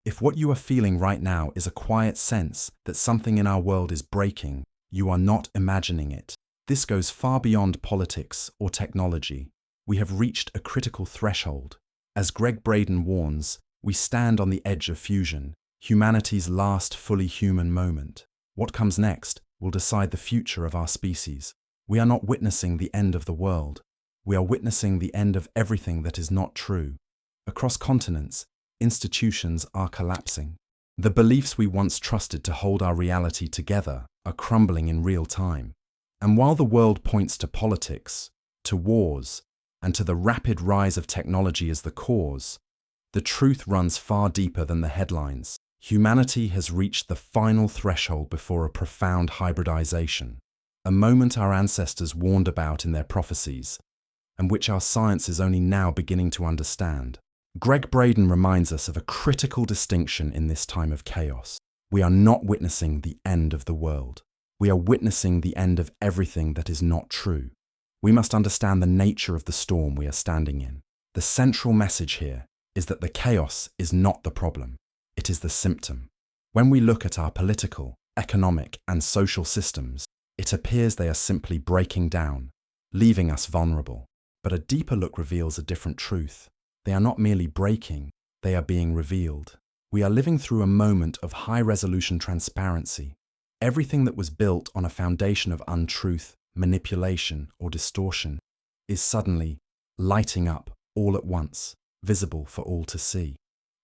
If what you are feeling right now is a quiet sense that something in our world is breaking, you are not imagining it. This goes far beyond politics or technology. We have reached a critical threshold. As Gregg Braden warns, we stand on the edge of fusion, humanity's last fully human moment. What comes next will decide the future of our species. We are not witnessing the end of the world. We are witnessing the end of everything that is not true. Across continents, institutions are collapsing. The beliefs we once trusted to hold our reality together are crumbling in real time. And while the world points to politics, to wars, and to the rapid rise of technology as the cause, the truth runs far deeper than the headlines. Humanity has reached the final threshold before a profound hybridization, a moment our ancestors warned about in their prophecies, and which our science is only now beginning to understand. Gregg Braden reminds us of a critical distinction in this time of chaos. We are not witnessing the end of the world. We are witnessing the end of everything that is not true. We must understand the nature of the storm we are standing in. The central message here is that the chaos is not the problem. It is the symptom. When we look at our political, economic, and social systems, it appears they are simply breaking down, leaving us vulnerable. But a deeper look reveals a different truth. They are not merely breaking, they are being revealed. We are living through a moment of high-resolution transparency. Everything that was built on a foundation of untruth, manipulation, or distortion is suddenly lighting up all at once, visible for all to see.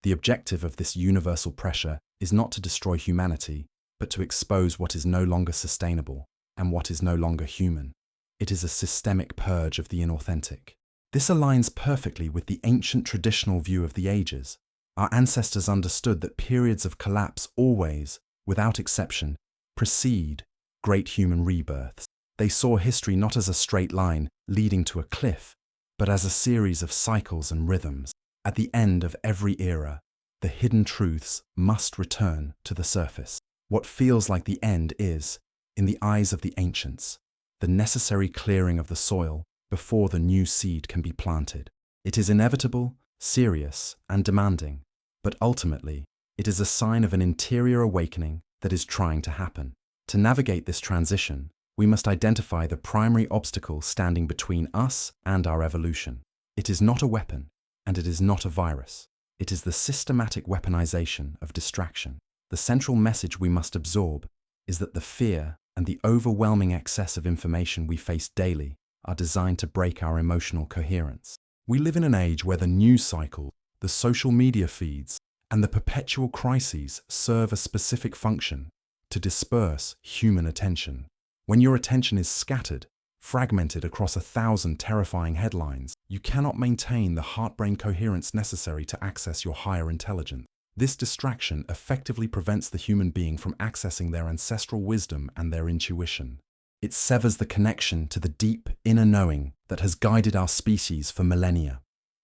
The objective of this universal pressure is not to destroy humanity, but to expose what is no longer sustainable and what is no longer human. It is a systemic purge of the inauthentic. This aligns perfectly with the ancient traditional view of the ages. Our ancestors understood that periods of collapse always, without exception, precede great human rebirths. They saw history not as a straight line leading to a cliff, but as a series of cycles and rhythms. At the end of every era, the hidden truths must return to the surface. What feels like the end is, in the eyes of the ancients, the necessary clearing of the soil before the new seed can be planted. It is inevitable, serious, and demanding, but ultimately, it is a sign of an interior awakening that is trying to happen. To navigate this transition, we must identify the primary obstacle standing between us and our evolution. It is not a weapon, and it is not a virus. It is the systematic weaponization of distraction. The central message we must absorb is that the fear and the overwhelming excess of information we face daily are designed to break our emotional coherence. We live in an age where the news cycle, the social media feeds, and the perpetual crises serve a specific function: to disperse human attention. When your attention is scattered, fragmented across 1,000 terrifying headlines, you cannot maintain the heart-brain coherence necessary to access your higher intelligence. This distraction effectively prevents the human being from accessing their ancestral wisdom and their intuition. It severs the connection to the deep inner knowing that has guided our species for millennia.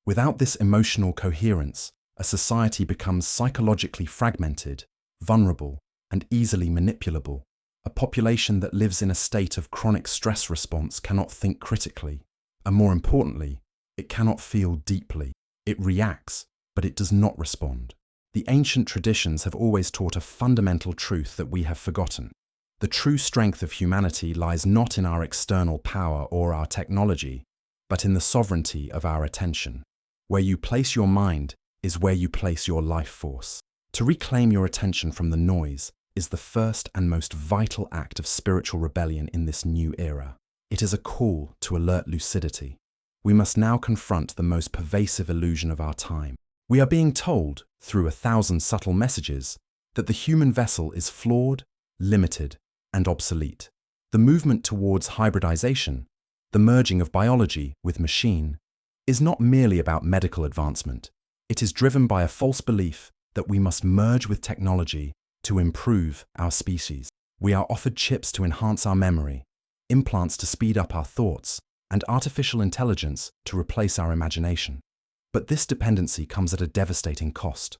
Without this emotional coherence, a society becomes psychologically fragmented, vulnerable, and easily manipulable. A population that lives in a state of chronic stress response cannot think critically, and more importantly, it cannot feel deeply. It reacts, but it does not respond. The ancient traditions have always taught a fundamental truth that we have forgotten. The true strength of humanity lies not in our external power or our technology, but in the sovereignty of our attention. Where you place your mind is where you place your life force. To reclaim your attention from the noise is the first and most vital act of spiritual rebellion in this new era. It is a call to alert lucidity. We must now confront the most pervasive illusion of our time. We are being told, through 1,000 subtle messages, that the human vessel is flawed, limited, and obsolete. The movement towards hybridization, the merging of biology with machine, is not merely about medical advancement. It is driven by a false belief that we must merge with technology to improve our species. We are offered chips to enhance our memory, implants to speed up our thoughts, and artificial intelligence to replace our imagination. But this dependency comes at a devastating cost.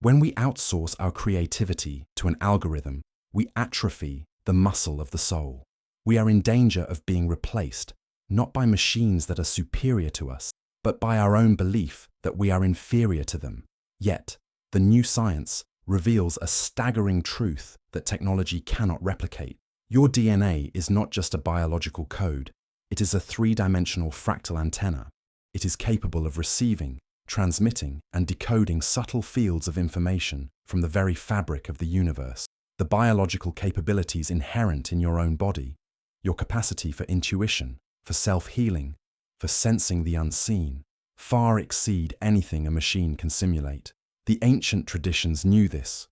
When we outsource our creativity to an algorithm, we atrophy the muscle of the soul. We are in danger of being replaced, not by machines that are superior to us, but by our own belief that we are inferior to them. Yet, The new science reveals a staggering truth that technology cannot replicate. Your DNA is not just a biological code, it is a three-dimensional fractal antenna. It is capable of receiving, transmitting, and decoding subtle fields of information from the very fabric of the universe. The biological capabilities inherent in your own body, your capacity for intuition, for self-healing, for sensing the unseen, far exceed anything a machine can simulate. The ancient traditions knew this.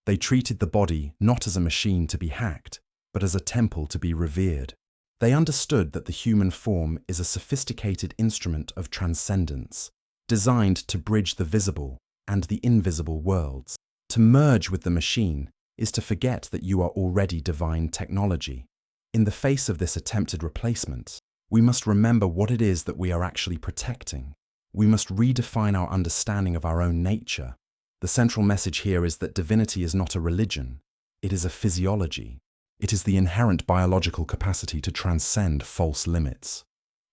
They treated the body not as a machine to be hacked, but as a temple to be revered. They understood that the human form is a sophisticated instrument of transcendence, designed to bridge the visible and the invisible worlds. To merge with the machine is to forget that you are already divine technology. In the face of this attempted replacement, we must remember what it is that we are actually protecting. We must redefine our understanding of our own nature. The central message here is that divinity is not a religion, it is a physiology. It is the inherent biological capacity to transcend false limits.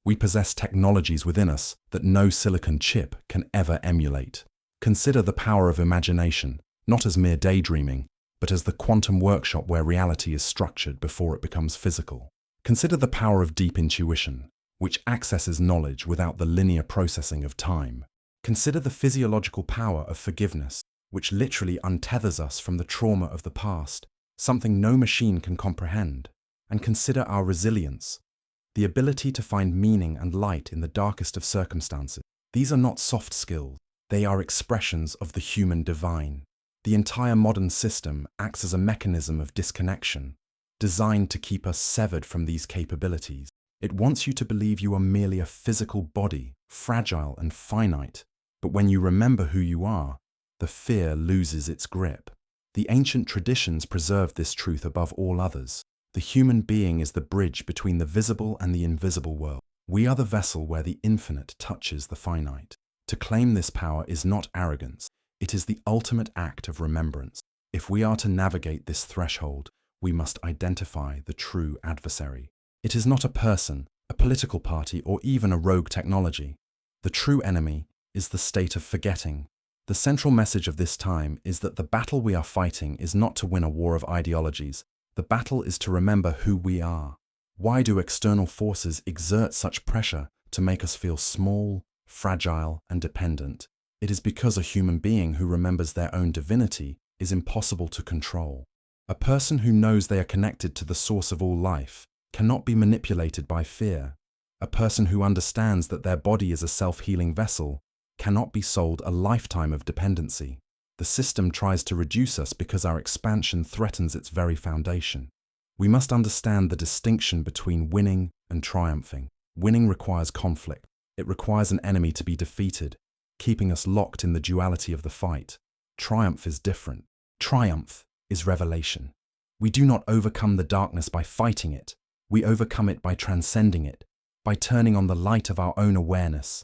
We possess technologies within us that no silicon chip can ever emulate. Consider the power of imagination, not as mere daydreaming, but as the quantum workshop where reality is structured before it becomes physical. Consider the power of deep intuition, which accesses knowledge without the linear processing of time. Consider the physiological power of forgiveness, which literally untethers us from the trauma of the past, something no machine can comprehend. And consider our resilience, the ability to find meaning and light in the darkest of circumstances. These are not soft skills, they are expressions of the human divine. The entire modern system acts as a mechanism of disconnection, designed to keep us severed from these capabilities. It wants you to believe you are merely a physical body, fragile and finite. But when you remember who you are, the fear loses its grip. The ancient traditions preserved this truth above all others. The human being is the bridge between the visible and the invisible world. We are the vessel where the infinite touches the finite. To claim this power is not arrogance, it is the ultimate act of remembrance. If we are to navigate this threshold, we must identify the true adversary. It is not a person, a political party, or even a rogue technology. The true enemy is the state of forgetting. The central message of this time is that the battle we are fighting is not to win a war of ideologies. The battle is to remember who we are. Why do external forces exert such pressure to make us feel small, fragile, and dependent? It is because a human being who remembers their own divinity is impossible to control. A person who knows they are connected to the source of all life cannot be manipulated by fear. A person who understands that their body is a self-healing vessel cannot be sold a lifetime of dependency. The system tries to reduce us because our expansion threatens its very foundation. We must understand the distinction between winning and triumphing. Winning requires conflict. It requires an enemy to be defeated, keeping us locked in the duality of the fight. Triumph is different. Triumph is revelation. We do not overcome the darkness by fighting it. We overcome it by transcending it, by turning on the light of our own awareness.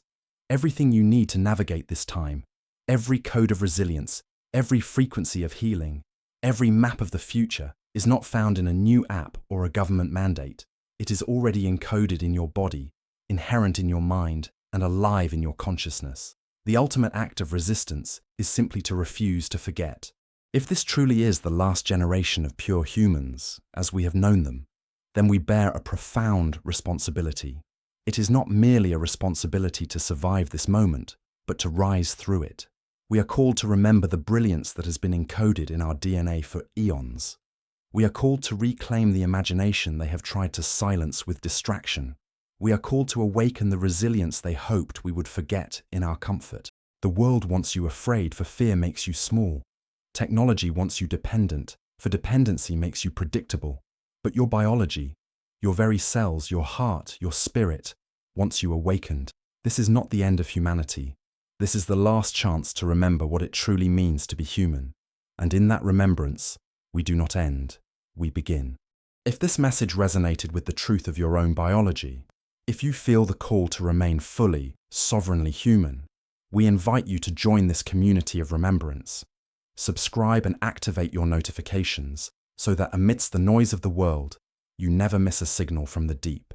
Everything you need to navigate this time, every code of resilience, every frequency of healing, every map of the future is not found in a new app or a government mandate. It is already encoded in your body, inherent in your mind, and alive in your consciousness. The ultimate act of resistance is simply to refuse to forget. If this truly is the last generation of pure humans, as we have known them, then we bear a profound responsibility. It is not merely a responsibility to survive this moment, but to rise through it. We are called to remember the brilliance that has been encoded in our DNA for eons. We are called to reclaim the imagination they have tried to silence with distraction. We are called to awaken the resilience they hoped we would forget in our comfort. The world wants you afraid, for fear makes you small. Technology wants you dependent, for dependency makes you predictable. But your biology, your very cells, your heart, your spirit, wants you awakened. This is not the end of humanity. This is the last chance to remember what it truly means to be human. And in that remembrance, we do not end, we begin. If this message resonated with the truth of your own biology, if you feel the call to remain fully, sovereignly human, we invite you to join this community of remembrance. Subscribe and activate your notifications so that amidst the noise of the world, you never miss a signal from the deep.